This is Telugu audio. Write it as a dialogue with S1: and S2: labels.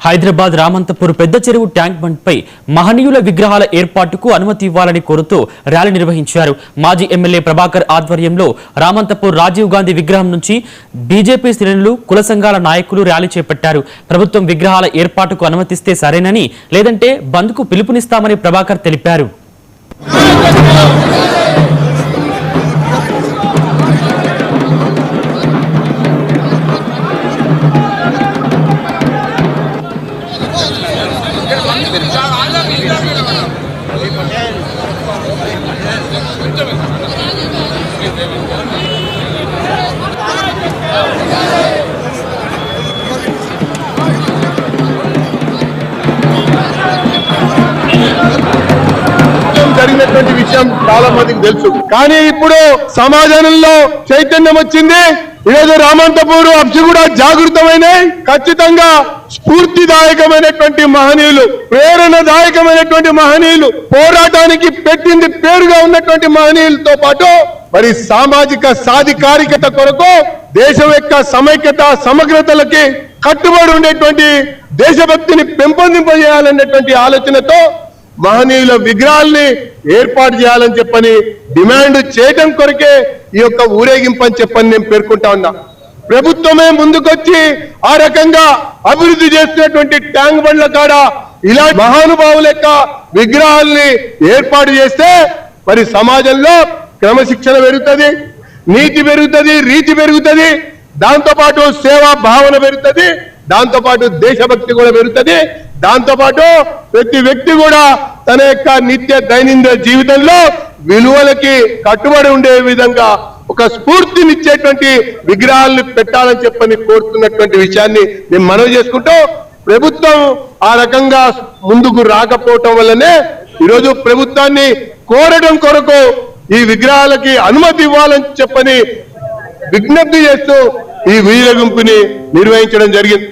S1: హైదరాబాద్ రామంతపూర్ పెద్ద చెరువు ట్యాంక్ బండ్ పై మహనీయుల విగ్రహాల ఏర్పాటుకు అనుమతి ఇవ్వాలని కోరుతూ ర్యాలీ నిర్వహించారు. మాజీ ఎమ్మెల్యే ప్రభాకర్ ఆధ్వర్యంలో రామంతపూర్ రాజీవ్ గాంధీ విగ్రహం నుంచి బీజేపీ శ్రేణులు, కుల సంఘాల నాయకులు ర్యాలీ చేపట్టారు. ప్రభుత్వం విగ్రహాల ఏర్పాటుకు అనుమతిస్తే సరేనని, లేదంటే బంద్కు పిలుపునిస్తామని ప్రభాకర్ తెలిపారు.
S2: జరిగినటువంటి విషయం చాలా మందికి తెలుసు. కానీ ఇప్పుడు సమాజంలో చైతన్యం వచ్చింది. ఈరోజు రామంతపూర్ అప్సిగూడ జాగృతమైనవి. ఖచ్చితంగా స్ఫూర్తిదాయకమైనటువంటి మహనీయులు, ప్రేరణదాయకమైనటువంటి మహనీయులు, పోరాటానికి పెట్టింది పేరుగా ఉన్నటువంటి మహనీయులతో పాటు మరి సామాజిక సాధికారికత కొరకు దేశం యొక్క సమైక్యత సమగ్రతలకి కట్టుబడి ఉండేటువంటి దేశభక్తిని పెంపొందింపజేయాలనేటువంటి ఆలోచనతో మహనీయుల విగ్రహాల్ని ఏర్పాటు చేయాలని చెప్పని డిమాండ్ చేయడం కొరకే ఈ యొక్క ఊరేగింపు అని చెప్పని నేను పేర్కొంటా ఉన్నా. ప్రభుత్వమే ముందుకొచ్చి ఆ రకంగా అభివృద్ధి చేస్తున్నటువంటి ట్యాంక్ బండ్ల కాడ ఇలా మహానుభావుల యొక్క విగ్రహాల్ని ఏర్పాటు చేస్తే మరి సమాజంలో క్రమశిక్షణ పెరుగుతుంది, నీతి పెరుగుతుంది, రీతి పెరుగుతుంది, దాంతోపాటు సేవా భావన పెరుగుతుంది, దాంతోపాటు దేశభక్తి కూడా పెరుగుతుంది. దాంతోపాటు ప్రతి వ్యక్తి కూడా తన యొక్క నిత్య దైనందిన జీవితంలో విలువలకి కట్టుబడి ఉండే విధంగా ఒక స్ఫూర్తినిచ్చేటువంటి విగ్రహాలను పెట్టాలని చెప్పని కోరుతున్నటువంటి విషయాన్ని నేను మనవి చేసుకుంటూ, ప్రభుత్వం ఆ రకంగా ముందుకు రాకపోవటం వల్లనే ఈరోజు ప్రభుత్వాన్ని కోరడం కొరకు ఈ విగ్రహాలకి అనుమతి ఇవ్వాలని చెప్పని విజ్ఞప్తి చేస్తూ ఈ ఊరేగింపుని నిర్వహించడం జరిగింది.